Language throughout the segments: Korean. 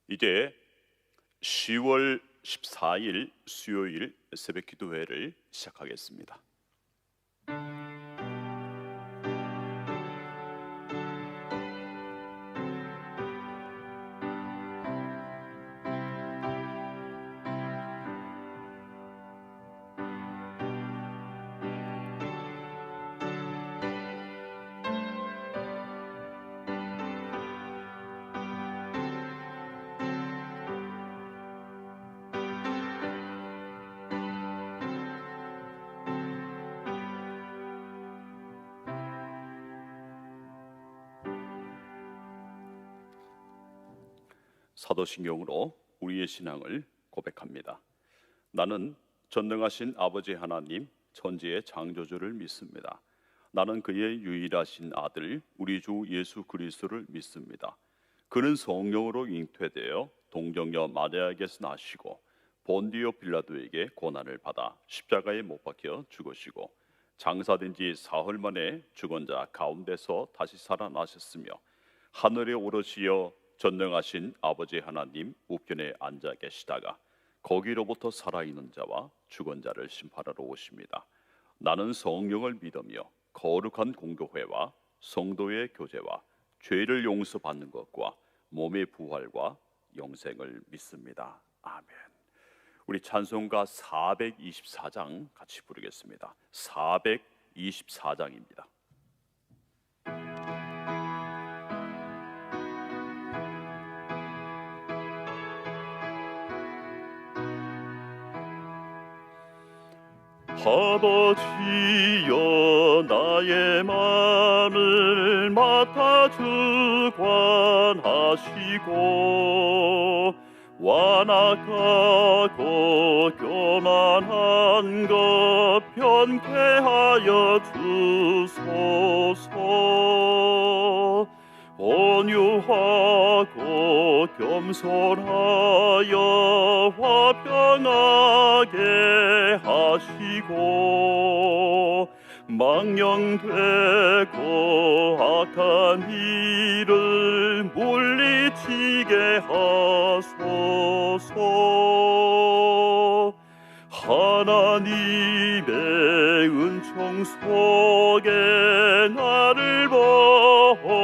이제 10월 14일 수요일 새벽 기도회를 시작하겠습니다. 사도신경으로 우리의 신앙을 고백합니다. 나는 전능하신 아버지 하나님 천지의 창조주를 믿습니다. 나는 그의 유일하신 아들 우리 주 예수 그리스도를 믿습니다. 그는 성령으로 잉태되어 동정녀 마리아에게서 나시고 본디오 빌라도에게 고난을 받아 십자가에 못 박혀 죽으시고 장사된 지 사흘 만에 죽은 자 가운데서 다시 살아나셨으며 하늘에 오르시어 전능하신 아버지 하나님 우편에 앉아 계시다가 거기로부터 살아있는 자와 죽은 자를 심판하러 오십니다. 나는 성령을 믿으며 거룩한 공교회와 성도의 교제와 죄를 용서받는 것과 몸의 부활과 영생을 믿습니다. 아멘. 우리 찬송가 424장 같이 부르겠습니다. 424장입니다. 아버지여 나의 맘을 맡아 주관하시고 완악하고 교만한 것 변케하여 주소서. 온유하고 겸손하여 화평하게 하시고 망령되고 악한 일을 물리치게 하소서. 하나님의 은총 속에 나를 보호하시고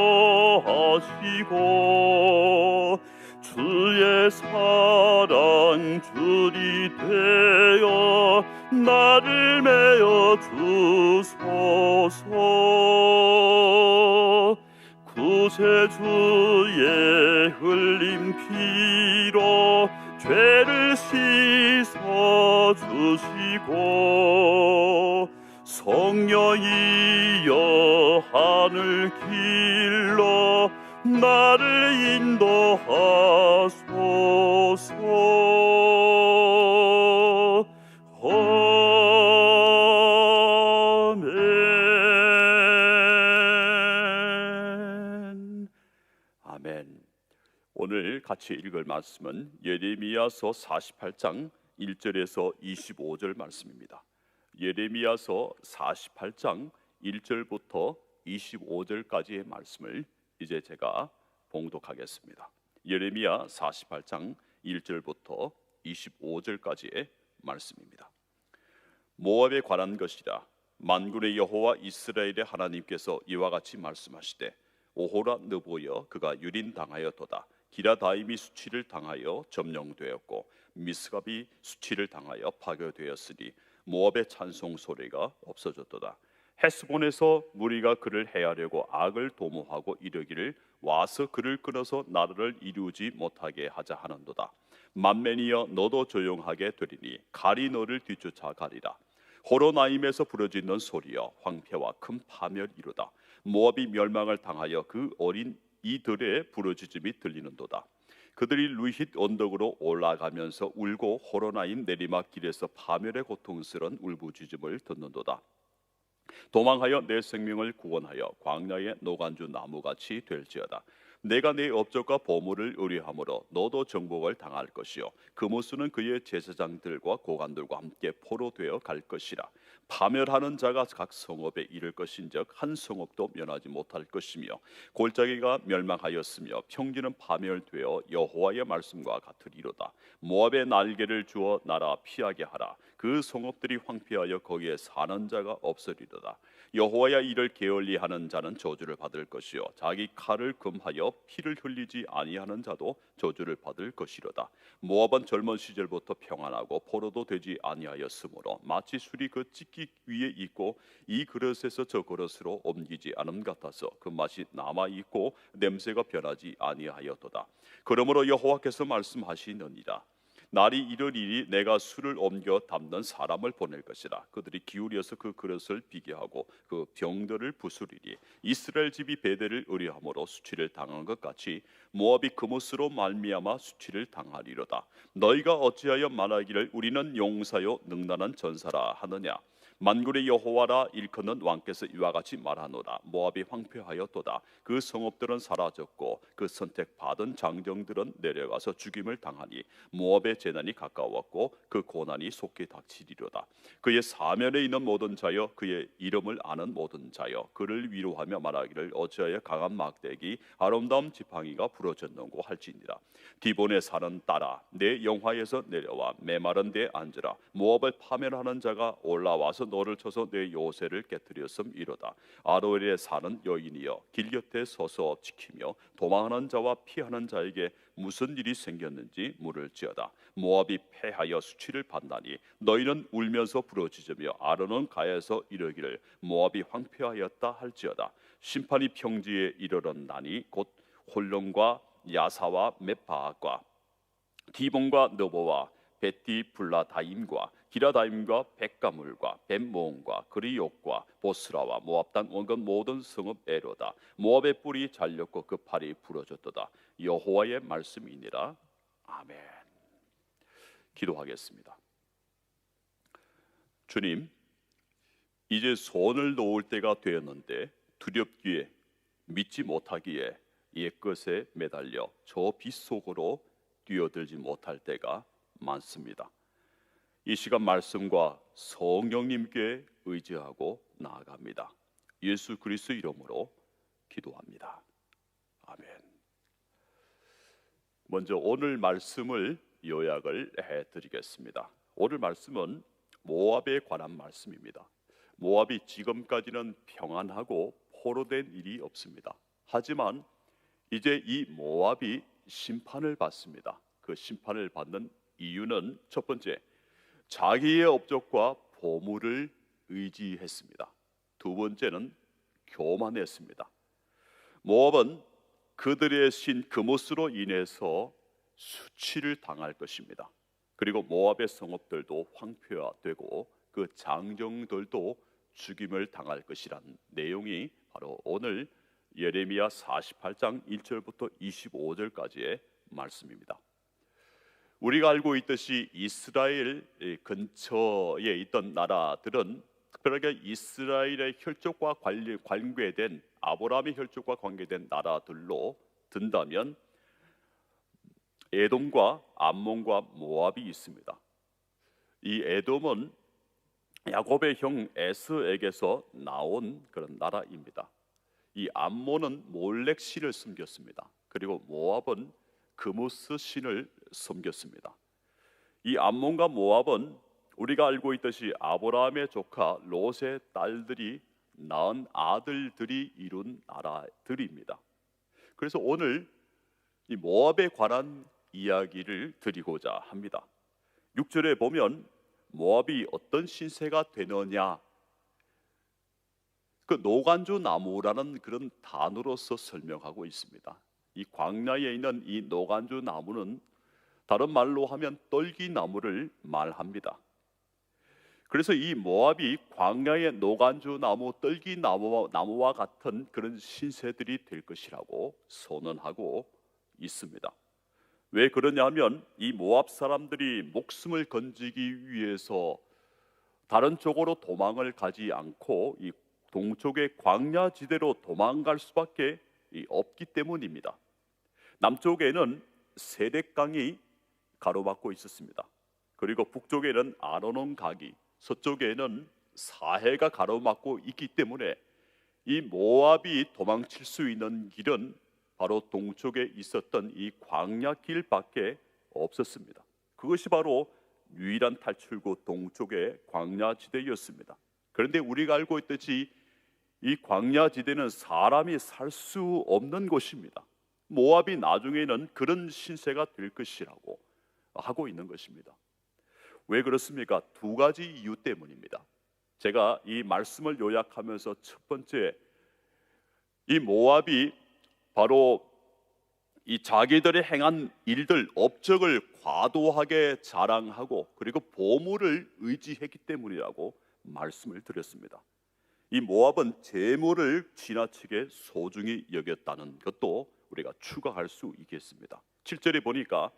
주의 사랑 줄이 되어 나를 메어 주소서. 구세주의 흘린 피로 죄를 씻어 주시고 성령이여 하늘 길로 나를 인도하소서. 아멘. 아멘. 오늘 같이 읽을 말씀은 예레미야서 48장 1절에서 25절 말씀입니다. 예레미야서 48장 1절부터 25절까지의 말씀을 이제 제가 봉독하겠습니다. 예레미야 48장 1절부터 25절까지의 말씀입니다. 모압에 관한 것이라. 만군의 여호와 이스라엘의 하나님께서 이와 같이 말씀하시되 오호라 느보여 그가 유린당하였도다. 기라다임이 수치를 당하여 점령되었고 미스갑이 수치를 당하여 파괴되었으니 모압의 찬송 소리가 없어졌도다. 헤스본에서 무리가 그를 해하려고 악을 도모하고 이르기를 와서 그를 끊어서 나라를 이루지 못하게 하자 하는도다. 만맨이여 너도 조용하게 되리니 갈이 너를 뒤쫓아 가리라. 호로나임에서 부러지는 소리여 황폐와 큰 파멸이로다. 모압이 멸망을 당하여 그 어린 이들의 부르짖음이 들리는도다. 그들이 루힛 언덕으로 올라가면서 울고 호로나임 내리막 길에서 파멸의 고통스러운 울부짖음을 듣는도다. 도망하여 내 생명을 구원하여 광야의 노간주 나무같이 될지어다. 내가 네 업적과 보물을 의뢰함으로 너도 정복을 당할 것이요 그무스는 그의 제사장들과 고관들과 함께 포로되어 갈 것이라. 파멸하는 자가 각 성읍에 이를 것인즉 한 성읍도 면하지 못할 것이며 골짜기가 멸망하였으며 평지는 파멸되어 여호와의 말씀과 같으리로다. 모압의 날개를 주어 나라 피하게 하라. 그 성읍들이 황폐하여 거기에 사는 자가 없으리로다. 여호와의 일을 게을리하는 자는 저주를 받을 것이요 자기 칼을 금하여 피를 흘리지 아니하는 자도 저주를 받을 것이로다. 모압은 젊은 시절부터 평안하고 포로도 되지 아니하였으므로 마치 술이 그 찢기 위에 있고 이 그릇에서 저 그릇으로 옮기지 않음 같아서 그 맛이 남아 있고 냄새가 변하지 아니하였도다. 그러므로 여호와께서 말씀하시느니라. 날이 이르리니 내가 술을 옮겨 담는 사람을 보낼 것이라. 그들이 기울여서 그 그릇을 비게 하고 그 병들을 부수리니 이스라엘 집이 베델을 의뢰함으로 수치를 당한 것 같이 모압이 그못으로 말미암아 수치를 당하리로다. 너희가 어찌하여 말하기를 우리는 용사요 능란한 전사라 하느냐. 만군의 여호와라 일컫는 왕께서 이와 같이 말하노라. 모압이 황폐하였도다. 그 성읍들은 사라졌고 그 선택받은 장정들은 내려가서 죽임을 당하니 모압의 재난이 가까웠고 그 고난이 속히 닥치리로다. 그의 사면에 있는 모든 자여 그의 이름을 아는 모든 자여 그를 위로하며 말하기를 어찌하여 강한 막대기 아름다운 지팡이가 부러졌는고 할지니라. 디본에 사는 딸아 내 영화에서 내려와 메마른 데 앉으라. 모압을 파멸하는 자가 올라와서 너를 쳐서 내 요새를 깨뜨렸음이로다. 아로엘에 사는 여인이여 길 곁에 서서 지키며 도망하는 자와 피하는 자에게 무슨 일이 생겼는지 물을지어다. 모압이 패하여 수치를 받나니 너희는 울면서 부르짖으며 아론은 가에서 이르기를 모압이 황폐하였다 할지어다. 심판이 평지에 이르렀나니 곧 홀론과 야사와 мет바악과 디본과 너보와 베티 블라다임과 기라다임과 백가물과 벳모온과 그리옥과 보스라와 모압 단 원건 모든 성읍 에로다. 모압의 뿔이 잘렸고 그 팔이 부러졌도다. 여호와의 말씀이니라. 아멘. 기도하겠습니다. 주님, 이제 손을 놓을 때가 되었는데 두렵기에 믿지 못하기에 옛것에 매달려 저 빛 속으로 뛰어들지 못할 때가 많습니다. 이 시간 말씀과 성령님께 의지하고 나아갑니다. 예수 그리스도 이름으로 기도합니다. 아멘. 먼저 오늘 말씀을 요약을 해드리겠습니다. 오늘 말씀은 모압에 관한 말씀입니다. 모압이 지금까지는 평안하고 포로된 일이 없습니다. 하지만 이제 이 모압이 심판을 받습니다. 그 심판을 받는 이유는 첫 번째, 자기의 업적과 보물을 의지했습니다. 두 번째는 교만했습니다. 모압은 그들의 신 그못으로 인해서 수치를 당할 것입니다. 그리고 모압의 성읍들도 황폐화되고 그 장정들도 죽임을 당할 것이라는 내용이 바로 오늘 예레미야 48장 1절부터 25절까지의 말씀입니다. 우리가 알고 있듯이 이스라엘 근처에 있던 나라들은 특별하게 이스라엘의 혈족과 관계된 아브라함의 혈족과 관계된 나라들로 든다면 에돔과 암몬과 모압이 있습니다. 이 에돔은 야곱의 형 에스에게서 나온 그런 나라입니다. 이 암몬은 몰렉 신을 섬겼습니다. 그리고 모압은 그무스 신을 섬겼습니다. 이 암몬과 모압은 우리가 알고 있듯이 아브라함의 조카 롯의 딸들이 낳은 아들들이 이룬 나라들입니다. 그래서 오늘 이 모압에 관한 이야기를 드리고자 합니다. 6절에 보면 모압이 어떤 신세가 되느냐, 그 노간주 나무라는 그런 단어로서 설명하고 있습니다. 이 광야에 있는 이 노간주 나무는 다른 말로 하면 떨기나무를 말합니다. 그래서 이 모압이 광야의 노간주 나무, 떨기나무와 같은 그런 신세들이 될 것이라고 선언하고 있습니다. 왜 그러냐 하면 이 모압 사람들이 목숨을 건지기 위해서 다른 쪽으로 도망을 가지 않고 이 동쪽의 광야 지대로 도망갈 수밖에 없기 때문입니다. 남쪽에는 세댓강이 가로막고 있었습니다. 그리고 북쪽에는 아르논 강이, 서쪽에는 사해가 가로막고 있기 때문에 이 모압이 도망칠 수 있는 길은 바로 동쪽에 있었던 이 광야 길밖에 없었습니다. 그것이 바로 유일한 탈출구 동쪽의 광야 지대였습니다. 그런데 우리가 알고 있듯이 이 광야 지대는 사람이 살 수 없는 곳입니다. 모압이 나중에는 그런 신세가 될 것이라고 하고 있는 것입니다. 왜 그렇습니까? 두 가지 이유 때문입니다. 제가 이 말씀을 요약하면서 첫 번째, 이 모압이 바로 이 자기들의 행한 일들, 업적을 과도하게 자랑하고 그리고 보물을 의지했기 때문이라고 말씀을 드렸습니다. 이 모압은 재물을 지나치게 소중히 여겼다는 것도 우리가 추가할 수 있겠습니다. 7절에 보니까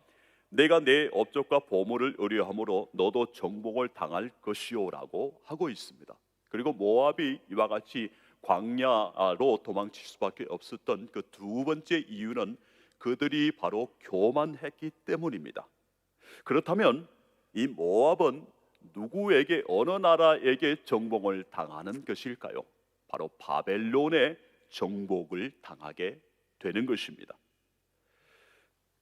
내가 내 업적과 보물을 의뢰함으로 너도 정복을 당할 것이오라고 하고 있습니다. 그리고 모압이 이와 같이 광야로 도망칠 수밖에 없었던 그 두 번째 이유는 그들이 바로 교만했기 때문입니다. 그렇다면 이 모압은 누구에게, 어느 나라에게 정복을 당하는 것일까요? 바로 바벨론의 정복을 당하게 되는 것입니다.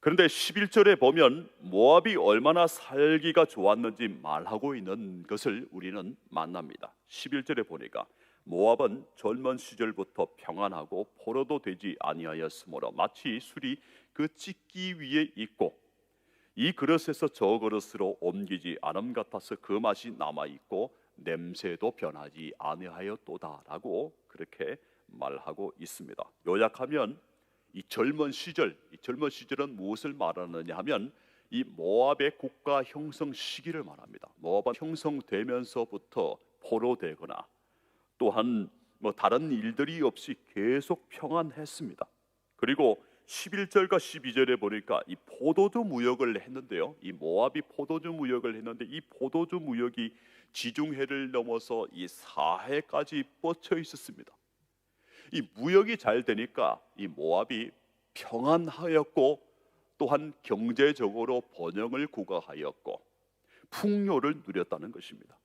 그런데 11절에 보면 모압이 얼마나 살기가 좋았는지 말하고 있는 것을 우리는 만납니다. 11절에 보니까 모압은 젊은 시절부터 평안하고 포로도 되지 아니하였으므로 마치 술이 그 찢기 위에 있고 이 그릇에서 저 그릇으로 옮기지 않음 같아서 그 맛이 남아있고 냄새도 변하지 아니하였도다라고 그렇게 말하고 있습니다. 요약하면 이 젊은 시절은 무엇을 말하느냐 하면 이 모압의 국가 형성 시기를 말합니다. 모압은 형성되면서부터 포로되거나 또한 다른 일들이 없이 계속 평안했습니다. 그리고 11절과 12절에 보니까 이 포도주 무역을 했는데요. 이 모압이 포도주 무역을 했는데 이 포도주 무역이 지중해를 넘어서 이 사해까지 뻗쳐 있었습니다. 이 무역이 잘 되니까 이 모압이 평안하였고 또한 경제적으로 번영을 구가하였고 풍요를 누렸다는 것입니다.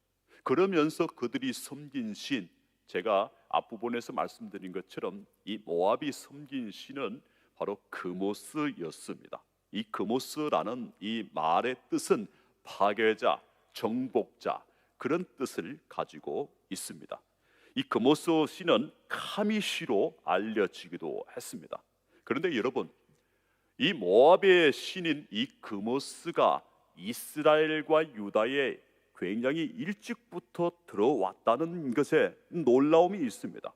그러면서 그들이 섬긴 신, 제가 앞부분에서 말씀드린 것처럼 이 모압이 섬긴 신은 바로 그모스였습니다. 이 그모스라는 이 말의 뜻은 파괴자, 정복자, 그런 뜻을 가지고 있습니다. 이 그모스 신은 카미시로 알려지기도 했습니다. 그런데 여러분, 이 모압의 신인 이 그모스가 이스라엘과 유다에 굉장히 일찍부터 들어왔다는 것에 놀라움이 있습니다.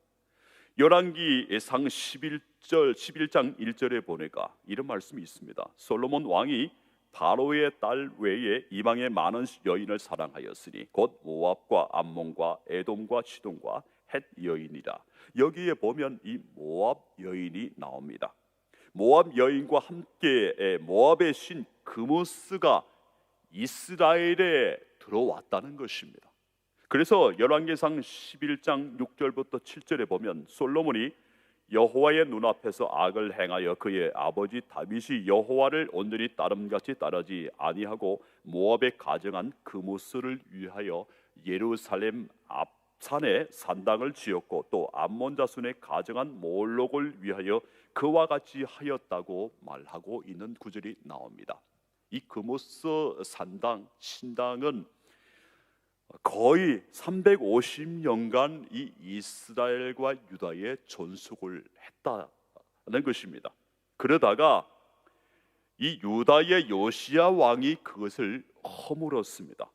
열왕기상 11장 1절에 보니까 이런 말씀이 있습니다. 솔로몬 왕이 바로의 딸 외에 이방의 많은 여인을 사랑하였으니 곧 모압과 암몬과 에돔과 시돈과 헷 여인이라. 여기에 보면 이 모압 여인이 나옵니다. 모압 여인과 함께 모압의 신 그모스가 이스라엘에 들어왔다는 것입니다. 그래서 열왕기상 11장 6절부터 7절에 보면 솔로몬이 여호와의 눈앞에서 악을 행하여 그의 아버지 다윗이 여호와를 온전히 따름같이 따르지 아니하고 모압에 가정한 그모스를 위하여 예루살렘 앞산에 산당을 지었고 또 암몬 자손에 가정한 몰록을 위하여 그와 같이 하였다고 말하고 있는 구절이 나옵니다. 이 그모스 산당, 신당은 거의 350년간 이 이스라엘과 유다의 전속을 했다는 것입니다. 그러다가 이 유다의 요시야 왕이 그것을 허물었습니다.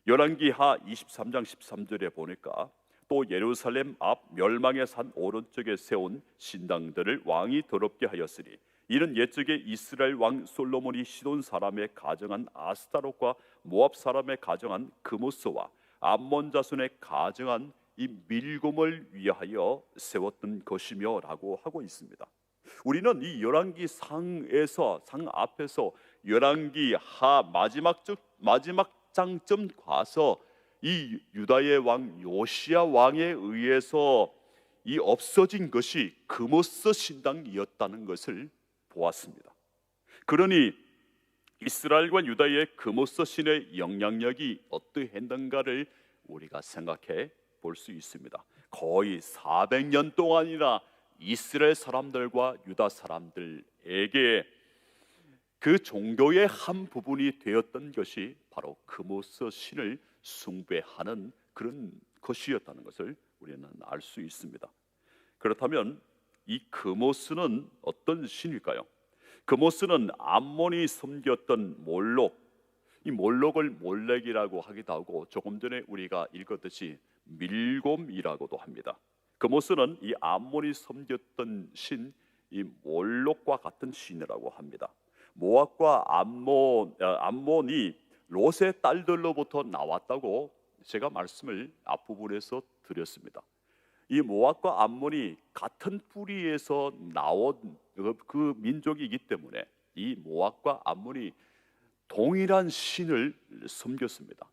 열왕기하 23장 13절에 보니까 또 예루살렘 앞 멸망의 산 오른쪽에 세운 신당들을 왕이 더럽게 하였으니 이는 옛적에 이스라엘 왕 솔로몬이 시돈 사람의 가정한 아스타롯과 모압 사람의 가정한 그모스와 암몬 자손의 가정한 이 밀곰을 위하여 세웠던 것이며 라고 하고 있습니다. 우리는 이 열왕기 상 앞에서 열왕기 하 마지막 장점 가서 이 유다의 왕 요시야 왕에 의해서 이 없어진 것이 그모스 신당이었다는 것을 보았습니다. 그러니 이스라엘과 유다의 그모스 신의 영향력이 어떠했는가를 우리가 생각해 볼 수 있습니다. 거의 400년 동안이나 이스라엘 사람들과 유다 사람들에게 그 종교의 한 부분이 되었던 것이 바로 그모스 신을 숭배하는 그런 것이었다는 것을 우리는 알 수 있습니다. 그렇다면 이 그모스는 어떤 신일까요? 그모스는 암몬이 섬겼던 몰록, 이 몰록을 몰렉이라고 하기도 하고 조금 전에 우리가 읽었듯이 밀곰이라고도 합니다. 그모스는 이 암몬이 섬겼던 신, 이 몰록과 같은 신이라고 합니다. 모압과 암몬이 롯의 딸들로부터 나왔다고 제가 말씀을 앞부분에서 드렸습니다. 이 모압과 암몬이 같은 뿌리에서 나온 그 민족이기 때문에 이 모압과 암몬이 동일한 신을 섬겼습니다.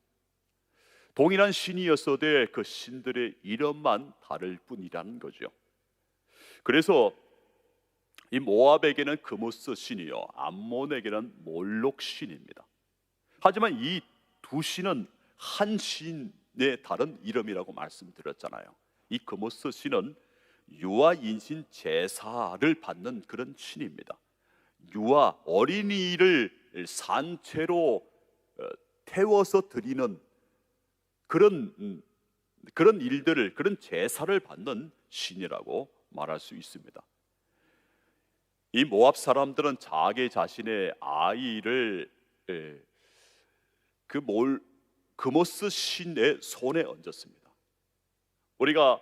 동일한 신이었어도 그 신들의 이름만 다를 뿐이라는 거죠. 그래서 이 모압에게는 그모스 신이요, 암몬에게는 몰록 신입니다. 하지만 이 두 신은 한 신의 다른 이름이라고 말씀드렸잖아요. 이 그모스 신은 유아 인신 제사를 받는 그런 신입니다. 유아 어린이를 산채로 태워서 드리는 그런 일들을, 그런 제사를 받는 신이라고 말할 수 있습니다. 이 모압 사람들은 자기 자신의 아이를 그모스 신의 손에 얹었습니다. 우리가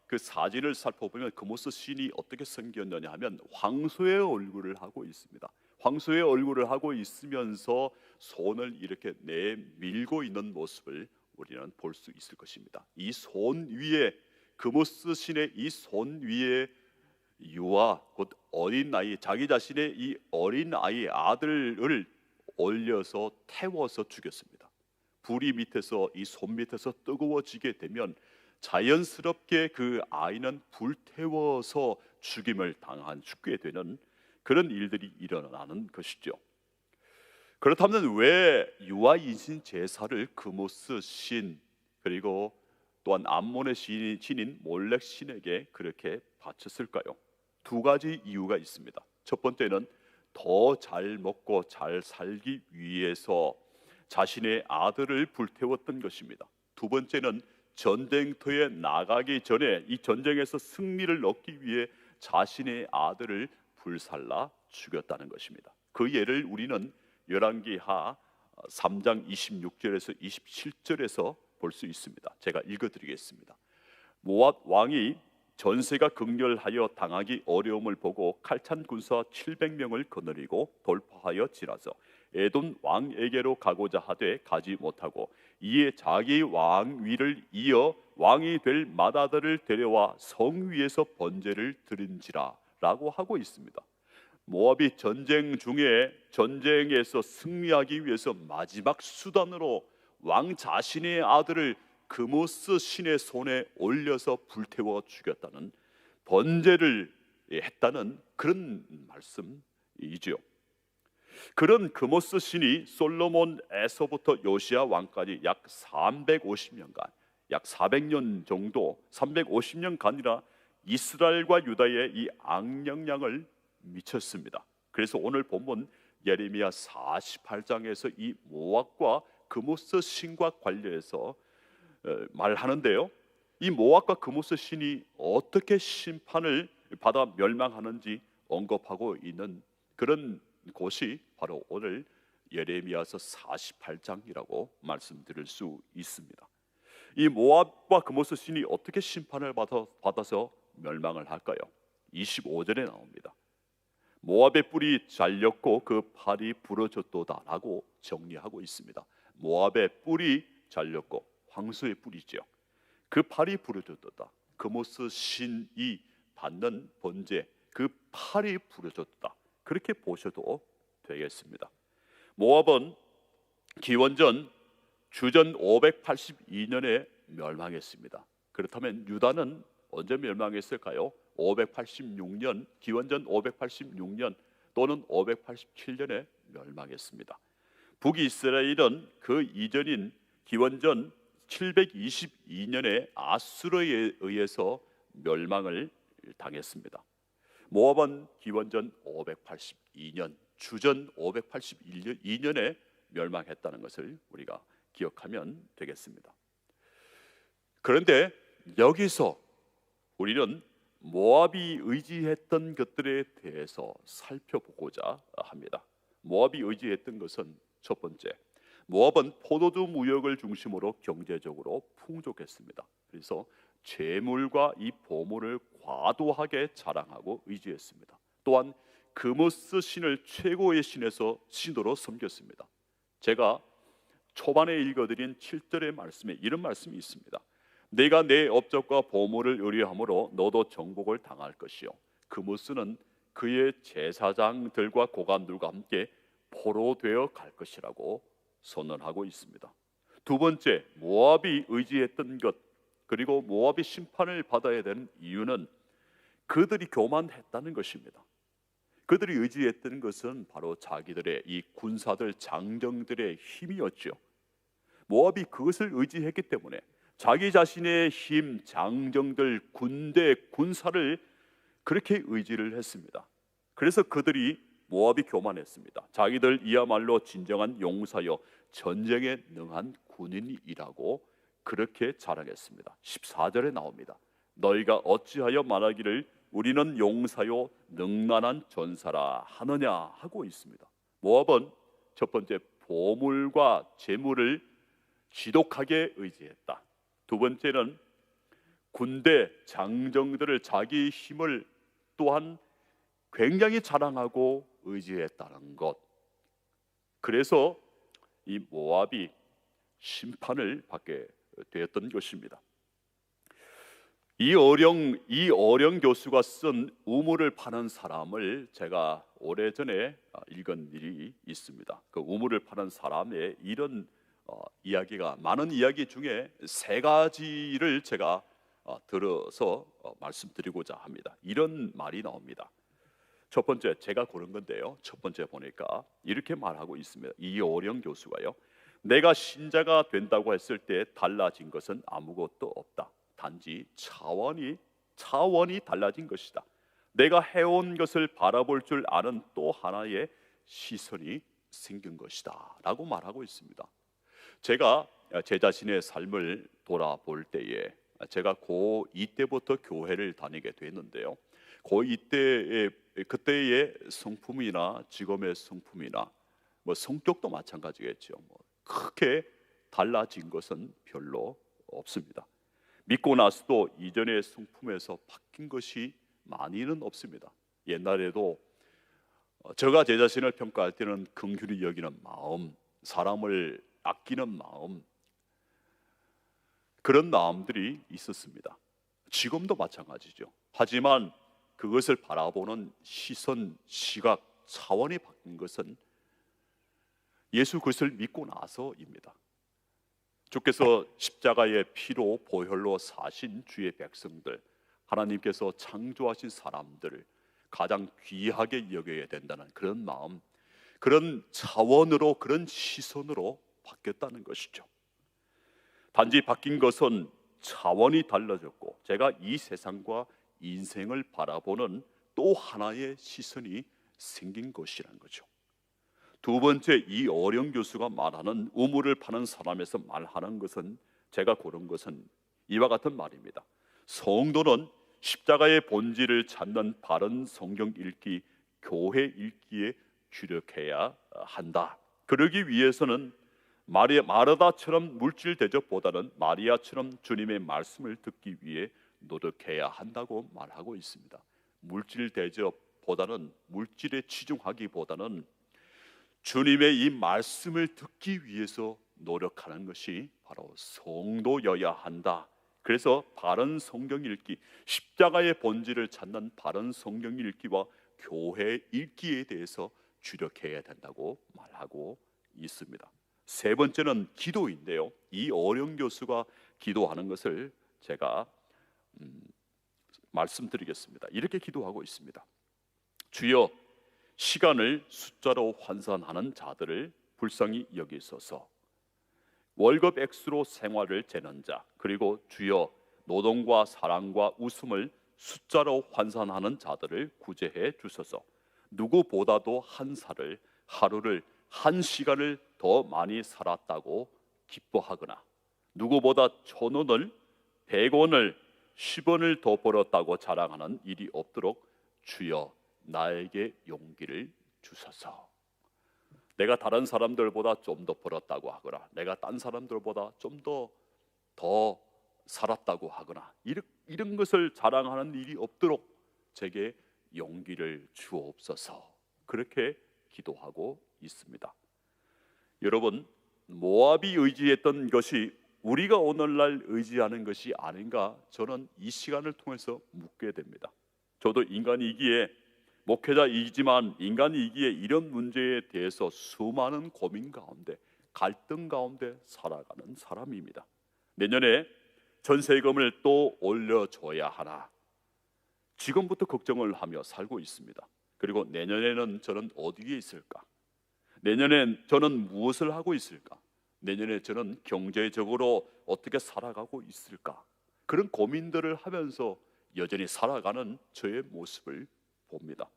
그 사진을 살펴보면 그모스 신이 어떻게 생겼느냐 하면 황소의 얼굴을 하고 있습니다. 황소의 얼굴을 하고 있으면서 손을 이렇게 내밀고 있는 모습을 우리는 볼 수 있을 것입니다. 이 손 위에, 그모스 신의 이 손 위에 유아, 곧 어린 아이, 자기 자신의 이 어린 아이 아들을 올려서 태워서 죽였습니다. 불이 밑에서, 이 손 밑에서 뜨거워지게 되면 자연스럽게 그 아이는 불태워서 죽게 되는 그런 일들이 일어나는 것이죠. 그렇다면 왜 유아 인신 제사를 그모스 신, 그리고 또한 암몬의 신인 몰렉 신에게 그렇게 바쳤을까요? 두 가지 이유가 있습니다. 첫 번째는 더 잘 먹고 잘 살기 위해서 자신의 아들을 불태웠던 것입니다. 두 번째는 전쟁터에 나가기 전에 이 전쟁에서 승리를 얻기 위해 자신의 아들을 불살라 죽였다는 것입니다. 그 예를 우리는 열왕기하 3장 26절에서 27절에서 볼 수 있습니다. 제가 읽어드리겠습니다. 모압 왕이 전세가 극렬하여 당하기 어려움을 보고 칼찬 군사 700명을 거느리고 돌파하여 지나서 에돔 왕에게로 가고자 하되 가지 못하고 이에 자기 왕위를 이어 왕이 될 맏아들을 데려와 성 위에서 번제를 드린지라 라고 하고 있습니다. 모압이 전쟁 중에 전쟁에서 승리하기 위해서 마지막 수단으로 왕 자신의 아들을 그모스 신의 손에 올려서 불태워 죽였다는, 번제를 했다는 그런 말씀이죠. 그런 그모스 신이 솔로몬에서부터 요시야 왕까지 약 350년간, 약 400년 정도, 350년간이나 이스라엘과 유다의 이 악영향을 미쳤습니다. 그래서 오늘 본문 예레미야 48장에서 이 모압과 그모스 신과 관련해서 말하는데요, 이 모압과 그모스 신이 어떻게 심판을 받아 멸망하는지 언급하고 있는 그런 곳이 바로 오늘 예레미야서 48장이라고 말씀드릴 수 있습니다. 이 모압과 그모스 신이 어떻게 심판을 받아서 멸망을 할까요? 25절에 나옵니다. 모압의 뿔이 잘렸고 그 팔이 부러졌도다라고 정리하고 있습니다. 모압의 뿔이 잘렸고, 황소의 뿔이죠, 그 팔이 부러졌도다. 그모스 신이 받는 번제, 그 팔이 부러졌다, 그렇게 보셔도 되겠습니다. 모압은 기원전 주전 582년에 멸망했습니다. 그렇다면 유다는 언제 멸망했을까요? 586년, 기원전 586년 또는 587년에 멸망했습니다. 북이스라엘은 그 이전인 기원전 722년에 아수르에 의해서 멸망을 당했습니다. 모압은 기원전 582년, 주전 582년에 멸망했다는 것을 우리가 기억하면 되겠습니다. 그런데 여기서 우리는 모압이 의지했던 것들에 대해서 살펴보고자 합니다. 모압이 의지했던 것은 첫 번째, 모압은 포도주 무역을 중심으로 경제적으로 풍족했습니다. 그래서 재물과 이 보물을 과도하게 자랑하고 의지했습니다. 또한 그모스 신을 최고의 신으로 섬겼습니다. 제가 초반에 읽어드린 7절의 말씀에 이런 말씀이 있습니다. 내가 내 업적과 보물을 의뢰함으로 너도 정복을 당할 것이요, 그모스는 그의 제사장들과 고관들과 함께 포로되어 갈 것이라고 선언하고 있습니다. 두 번째, 모압이 의지했던 것, 그리고 모압이 심판을 받아야 되는 이유는 그들이 교만했다는 것입니다. 그들이 의지했던 것은 바로 자기들의 이 군사들, 장정들의 힘이었죠. 모압이 그것을 의지했기 때문에 자기 자신의 힘, 장정들, 군대, 군사를 그렇게 의지를 했습니다. 그래서 그들이 모압이 교만했습니다. 자기들이야말로 진정한 용사여 전쟁에 능한 군인이라고 그렇게 자랑했습니다. 14절에 나옵니다. 너희가 어찌하여 말하기를 우리는 용사요 능란한 전사라 하느냐 하고 있습니다. 모압은 첫 번째, 보물과 재물을 지독하게 의지했다. 두 번째는 군대, 장정들을, 자기 힘을 또한 굉장히 자랑하고 의지했다는 것. 그래서 이 모압이 심판을 받게 되었던 것입니다. 이 어령 교수가 쓴 우물을 파는 사람을 제가 오래전에 읽은 일이 있습니다. 그 우물을 파는 사람의 이런 이야기가, 많은 이야기 중에 세 가지를 제가 들어서 말씀드리고자 합니다. 이런 말이 나옵니다. 첫 번째, 제가 고른 건데요, 첫 번째 보니까 이렇게 말하고 있습니다. 이 어령 교수가요, 내가 신자가 된다고 했을 때 달라진 것은 아무것도 없다. 단지 차원이 달라진 것이다. 내가 해온 것을 바라볼 줄 아는 또 하나의 시선이 생긴 것이다 라고 말하고 있습니다. 제가 제 자신의 삶을 돌아볼 때에, 제가 고2 때부터 교회를 다니게 됐는데요, 고2 때에 그때의 성품이나 직업의 성품이나 뭐 성격도 마찬가지겠죠. 크게 달라진 것은 별로 없습니다. 믿고 나서도 이전의 성품에서 바뀐 것이 많이는 없습니다. 옛날에도 제가 제 자신을 평가할 때는 긍휼히 여기는 마음, 사람을 아끼는 마음, 그런 마음들이 있었습니다. 지금도 마찬가지죠. 하지만 그것을 바라보는 시선, 시각, 차원이 바뀐 것은 예수 그리스도를 믿고 나서입니다. 주께서 십자가의 피로 보혈로 사신 주의 백성들, 하나님께서 창조하신 사람들을 가장 귀하게 여겨야 된다는 그런 마음, 그런 차원으로, 그런 시선으로 바뀌었다는 것이죠. 단지 바뀐 것은 차원이 달라졌고, 제가 이 세상과 인생을 바라보는 또 하나의 시선이 생긴 것이라는 거죠. 두 번째, 이 어령 교수가 말하는 우물을 파는 사람에서 말하는 것은, 제가 고른 것은 이와 같은 말입니다. 성도는 십자가의 본질을 찾는 바른 성경 읽기, 교회 읽기에 주력해야 한다. 그러기 위해서는 마르다처럼 물질 대접보다는 마리아처럼 주님의 말씀을 듣기 위해 노력해야 한다고 말하고 있습니다. 물질 대접보다는, 물질에 치중하기보다는 주님의 이 말씀을 듣기 위해서 노력하는 것이 바로 성도여야 한다. 그래서 바른 성경 읽기, 십자가의 본질을 찾는 바른 성경 읽기와 교회 읽기에 대해서 주력해야 된다고 말하고 있습니다. 세 번째는 기도인데요, 이 어령 교수가 기도하는 것을 제가 말씀드리겠습니다. 이렇게 기도하고 있습니다. 주여, 시간을 숫자로 환산하는 자들을 불쌍히 여기소서. 월급 액수로 생활을 재는 자, 그리고 주여 노동과 사랑과 웃음을 숫자로 환산하는 자들을 구제해 주소서. 누구보다도 하루를 한 시간을 더 많이 살았다고 기뻐하거나 누구보다 1,000원을 100원을 10원을 더 벌었다고 자랑하는 일이 없도록 주여 나에게 용기를 주소서. 내가 다른 사람들보다 좀 더 벌었다고 하거나 내가 딴 사람들보다 좀 더 살았다고 하거나 이런 것을 자랑하는 일이 없도록 제게 용기를 주옵소서. 그렇게 기도하고 있습니다. 여러분, 모압이 의지했던 것이 우리가 오늘날 의지하는 것이 아닌가, 저는 이 시간을 통해서 묻게 됩니다. 저도 인간이기에 목회자이지만 인간이기에 이런 문제에 대해서 수많은 고민 가운데 갈등 가운데 살아가는 사람입니다. 내년에 전세금을 또 올려줘야 하나 지금부터 걱정을 하며 살고 있습니다. 그리고 내년에는 저는 어디에 있을까? 내년엔 저는 무엇을 하고 있을까? 내년에 저는 경제적으로 어떻게 살아가고 있을까? 그런 고민들을 하면서 여전히 살아가는 저의 모습을 봅니다.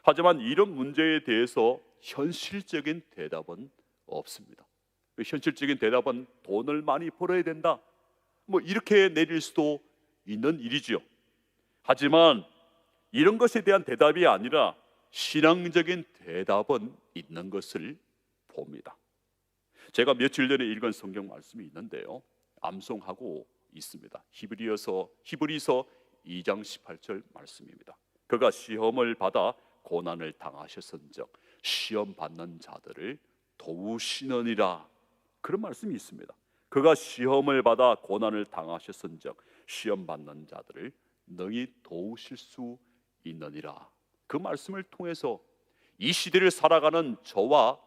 하지만 이런 문제에 대해서 현실적인 대답은 없습니다. 현실적인 대답은 돈을 많이 벌어야 된다, 이렇게 내릴 수도 있는 일이지요. 하지만 이런 것에 대한 대답이 아니라 신앙적인 대답은 있는 것을 봅니다. 제가 며칠 전에 읽은 성경 말씀이 있는데요, 암송하고 있습니다. 히브리서 2장 18절 말씀입니다. 그가 시험을 받아 고난을 당하셨은즉 시험 받는 자들을 도우시느니라, 그런 말씀이 있습니다. 그가 시험을 받아 고난을 당하셨은즉 시험 받는 자들을 능히 도우실 수 있느니라. 그 말씀을 통해서 이 시대를 살아가는 저와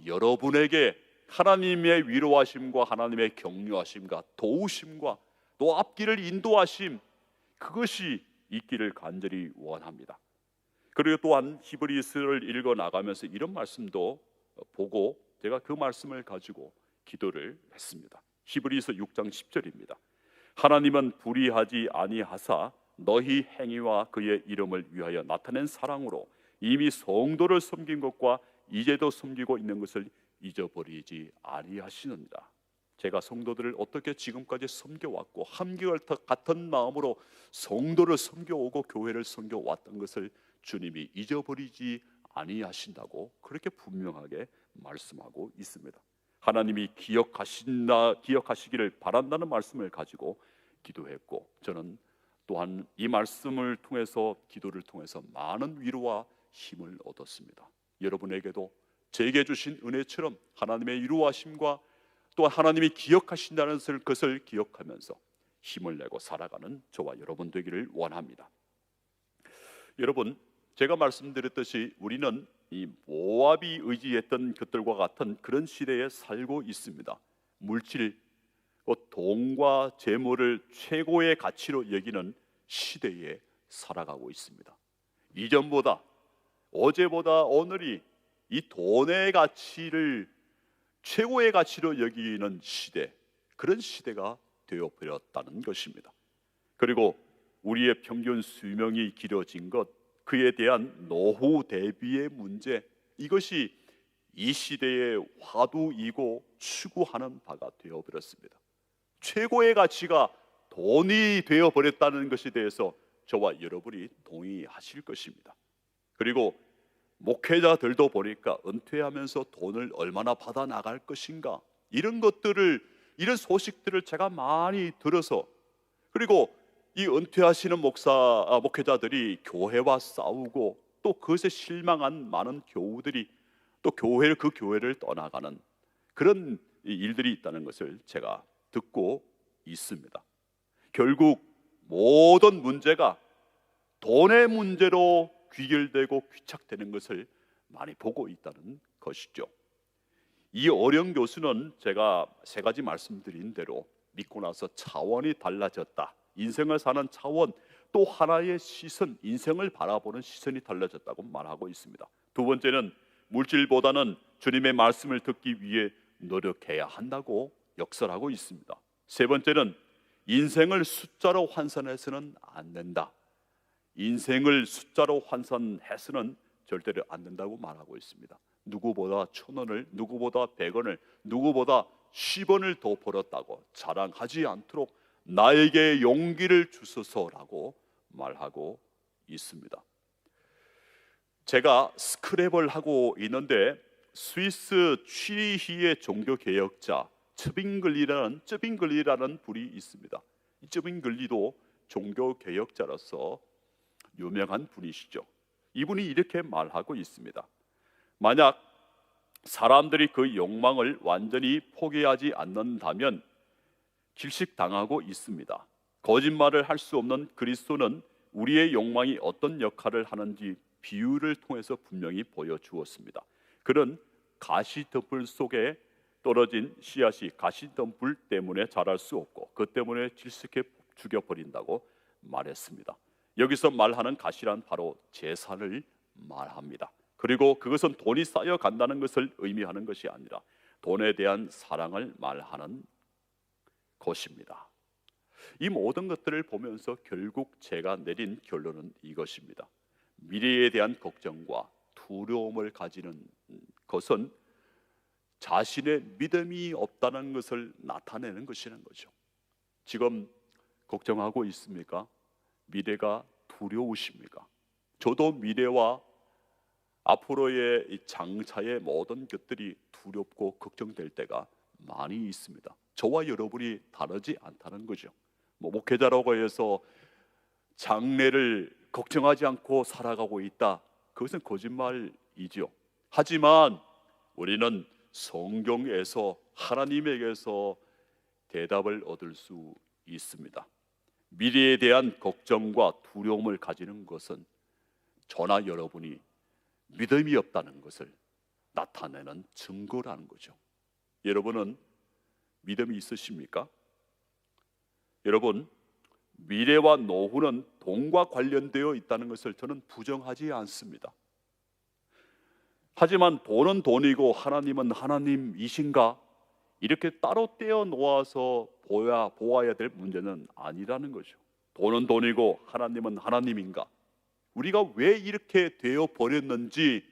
여러분에게 하나님의 위로하심과 하나님의 격려하심과 도우심과 또 앞길을 인도하심, 그것이 있기를 간절히 원합니다. 그리고 또한 히브리서를 읽어 나가면서 이런 말씀도 보고 제가 그 말씀을 가지고 기도를 했습니다. 히브리서 6장 10절입니다. 하나님은 불의하지 아니하사 너희 행위와 그의 이름을 위하여 나타낸 사랑으로 이미 성도를 섬긴 것과 이제도 섬기고 있는 것을 잊어버리지 아니하시느니라. 제가 성도들을 어떻게 지금까지 섬겨왔고 한결같은 마음으로 성도를 섬겨오고 교회를 섬겨왔던 것을 주님이 잊어버리지 아니하신다고 그렇게 분명하게 말씀하고 있습니다. 하나님이 기억하시기를 바란다는 말씀을 가지고 기도했고, 저는 또한 이 말씀을 통해서 기도를 통해서 많은 위로와 힘을 얻었습니다. 여러분에게도 제게 주신 은혜처럼 하나님의 위로하심과 또 하나님이 기억하신다는 것을 기억하면서 힘을 내고 살아가는 저와 여러분 되기를 원합니다. 여러분, 제가 말씀드렸듯이 우리는 이 모압이 의지했던 것들과 같은 그런 시대에 살고 있습니다. 물질, 돈과 재물을 최고의 가치로 여기는 시대에 살아가고 있습니다. 이전보다 어제보다 오늘이 이 돈의 가치를 최고의 가치로 여기는 시대, 그런 시대가 되어버렸다는 것입니다. 그리고 우리의 평균 수명이 길어진 것, 그에 대한 노후 대비의 문제, 이것이 이 시대의 화두이고 추구하는 바가 되어버렸습니다. 최고의 가치가 돈이 되어버렸다는 것에 대해서 저와 여러분이 동의하실 것입니다. 그리고 목회자들도 보니까 은퇴하면서 돈을 얼마나 받아 나갈 것인가, 이런 소식들을 제가 많이 들어서, 그리고 이 은퇴하시는 목회자들이 교회와 싸우고 또 그것에 실망한 많은 교우들이 또 그 교회를 떠나가는 그런 일들이 있다는 것을 제가 듣고 있습니다. 결국 모든 문제가 돈의 문제로 귀결되고 귀착되는 것을 많이 보고 있다는 것이죠. 이 어령 교수는 제가 3가지 말씀드린 대로 믿고 나서 차원이 달라졌다, 인생을 사는 차원, 또 하나의 시선, 인생을 바라보는 시선이 달라졌다고 말하고 있습니다. 두 번째는 물질보다는 주님의 말씀을 듣기 위해 노력해야 한다고 역설하고 있습니다. 세 번째는 인생을 숫자로 환산해서는 안 된다. 인생을 숫자로 환산해서는 절대로 안 된다고 말하고 있습니다. 누구보다 1,000원을, 누구보다 100원을, 누구보다 10원을 더 벌었다고 자랑하지 않도록 나에게 용기를 주소서라고 말하고 있습니다. 제가 스크랩을 하고 있는데 스위스 취리히의 종교개혁자 쯔빙글리라는 분이 있습니다. 이 쯔빙글리도 종교개혁자로서 유명한 분이시죠. 이분이 이렇게 말하고 있습니다. 만약 사람들이 그 욕망을 완전히 포기하지 않는다면 질식당하고 있습니다. 거짓말을 할 수 없는 그리스도는 우리의 욕망이 어떤 역할을 하는지 비유를 통해서 분명히 보여주었습니다. 그는 가시덤불 속에 떨어진 씨앗이 가시덤불 때문에 자랄 수 없고 그 때문에 질식해 죽여버린다고 말했습니다. 여기서 말하는 가시란 바로 재산을 말합니다. 그리고 그것은 돈이 쌓여 간다는 것을 의미하는 것이 아니라 돈에 대한 사랑을 말하는 것입니다. 이 모든 것들을 보면서 결국 제가 내린 결론은 이것입니다. 미래에 대한 걱정과 두려움을 가지는 것은 자신의 믿음이 없다는 것을 나타내는 것이라는 거죠. 지금 걱정하고 있습니까? 미래가 두려우십니까? 저도 미래와 앞으로의 이 장차의 모든 것들이 두렵고 걱정될 때가 많이 있습니다. 저와 여러분이 다르지 않다는 거죠. 목회자라고 해서 장래를 걱정하지 않고 살아가고 있다, 그것은 거짓말이죠. 하지만 우리는 성경에서 하나님에게서 대답을 얻을 수 있습니다. 미래에 대한 걱정과 두려움을 가지는 것은 저나 여러분이 믿음이 없다는 것을 나타내는 증거라는 거죠. 여러분은 믿음이 있으십니까? 여러분, 미래와 노후는 돈과 관련되어 있다는 것을 저는 부정하지 않습니다. 하지만 돈은 돈이고 하나님은 하나님이신가? 이렇게 따로 떼어 놓아서 보아야 될 문제는 아니라는 거죠. 돈은 돈이고 하나님은 하나님인가? 우리가 왜 이렇게 되어 버렸는지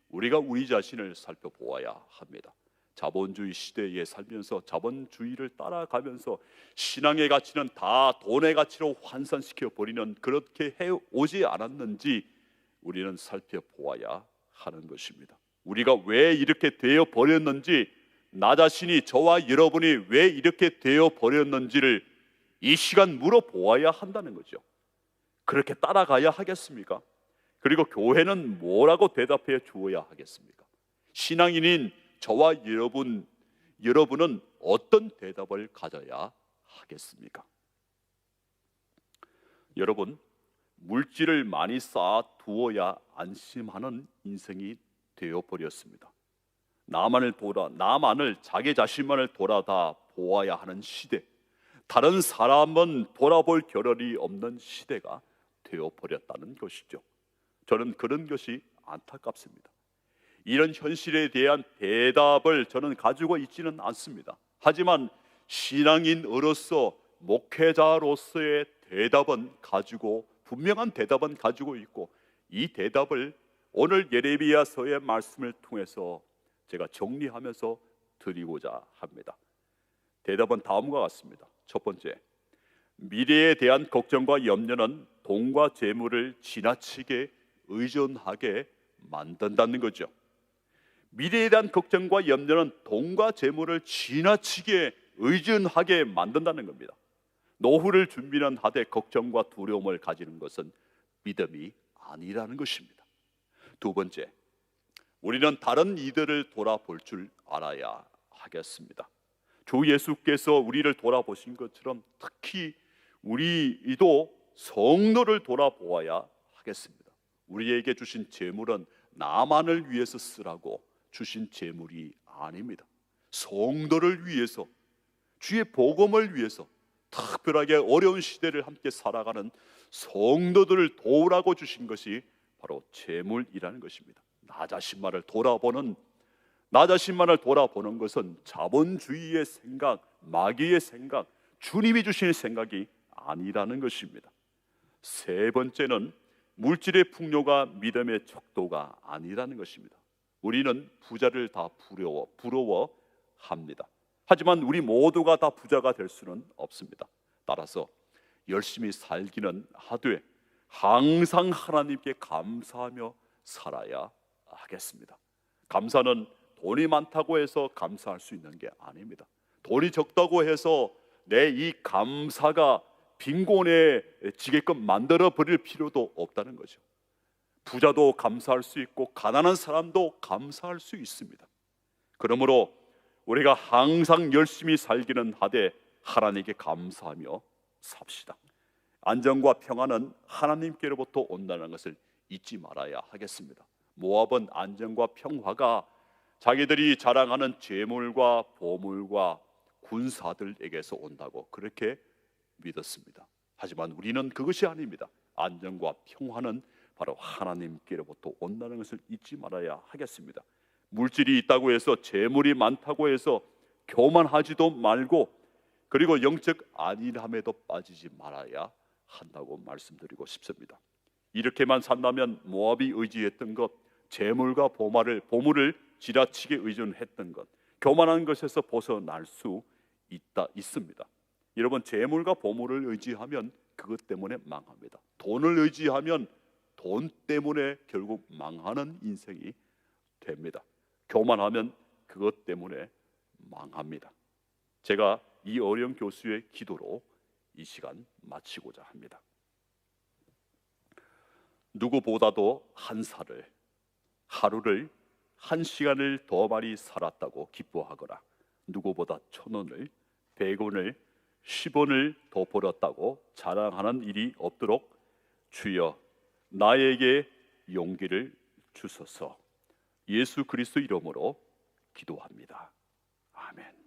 우리가 우리 자신을 살펴보아야 합니다. 자본주의 시대에 살면서 자본주의를 따라가면서 신앙의 가치는 다 돈의 가치로 환산시켜 버리는, 그렇게 해오지 않았는지 우리는 살펴보아야 하는 것입니다. 우리가 왜 이렇게 되어 버렸는지, 나 자신이, 저와 여러분이 왜 이렇게 되어 버렸는지를 이 시간 물어보아야 한다는 거죠. 그렇게 따라가야 하겠습니까? 그리고 교회는 뭐라고 대답해 주어야 하겠습니까? 신앙인인 저와 여러분은 어떤 대답을 가져야 하겠습니까? 여러분, 물질을 많이 쌓아 두어야 안심하는 인생이 되어버렸습니다. 나만을, 자기 자신만을 돌아다 보아야 하는 시대, 다른 사람은 돌아볼 겨를이 없는 시대가 되어버렸다는 것이죠. 저는 그런 것이 안타깝습니다. 이런 현실에 대한 대답을 저는 가지고 있지는 않습니다. 하지만 신앙인으로서, 목회자로서의 대답은 가지고, 분명한 대답은 가지고 있고, 이 대답을 오늘 예레미야서의 말씀을 통해서 제가 정리하면서 드리고자 합니다. 대답은 다음과 같습니다. 첫 번째, 미래에 대한 걱정과 염려는 돈과 재물을 지나치게 의존하게 만든다는 거죠. 미래에 대한 걱정과 염려는 돈과 재물을 지나치게 의존하게 만든다는 겁니다. 노후를 준비는 하되 걱정과 두려움을 가지는 것은 믿음이 아니라는 것입니다. 두 번째, 우리는 다른 이들을 돌아볼 줄 알아야 하겠습니다. 주 예수께서 우리를 돌아보신 것처럼 특히 우리도 성도를 돌아보아야 하겠습니다. 우리에게 주신 재물은 나만을 위해서 쓰라고 주신 재물이 아닙니다. 성도를 위해서, 주의 복음을 위해서, 특별하게 어려운 시대를 함께 살아가는 성도들을 도우라고 주신 것이 바로 재물이라는 것입니다. 나 자신만을 돌아보는 것은 자본주의의 생각, 마귀의 생각, 주님이 주신 생각이 아니라는 것입니다. 세 번째는 물질의 풍요가 믿음의 척도가 아니라는 것입니다. 우리는 부자를 다 부러워합니다. 하지만 우리 모두가 다 부자가 될 수는 없습니다. 따라서 열심히 살기는 하되 항상 하나님께 감사하며 살아야 하겠습니다. 감사는 돈이 많다고 해서 감사할 수 있는 게 아닙니다. 돈이 적다고 해서 내 이 감사가 빈곤해지게끔 만들어 버릴 필요도 없다는 거죠. 부자도 감사할 수 있고 가난한 사람도 감사할 수 있습니다. 그러므로 우리가 항상 열심히 살기는 하되 하나님께 감사하며 삽시다. 안정과 평안은 하나님께로부터 온다는 것을 잊지 말아야 하겠습니다. 모압은 안정과 평화가 자기들이 자랑하는 재물과 보물과 군사들에게서 온다고 그렇게 믿었습니다. 하지만 우리는 그것이 아닙니다. 안정과 평화는 바로 하나님께로부터 온다는 것을 잊지 말아야 하겠습니다. 물질이 있다고 해서, 재물이 많다고 해서 교만하지도 말고, 그리고 영적 안일함에도 빠지지 말아야 한다고 말씀드리고 싶습니다. 이렇게만 산다면 모압이 의지했던 것, 재물과 보물을 지나치게 의존했던 것, 교만한 것에서 벗어날 수 있습니다. 여러분, 재물과 보물을 의지하면 그것 때문에 망합니다. 돈을 의지하면 돈 때문에 결국 망하는 인생이 됩니다. 교만하면 그것 때문에 망합니다. 제가 이 어려운 교수의 기도로 이 시간 마치고자 합니다. 누구보다도 하루를 1시간을 더 많이 살았다고 기뻐하거나, 누구보다 1,000원을, 100원을, 10원을 더 벌었다고 자랑하는 일이 없도록 주여 나에게 용기를 주소서. 예수 그리스도 이름으로 기도합니다. 아멘.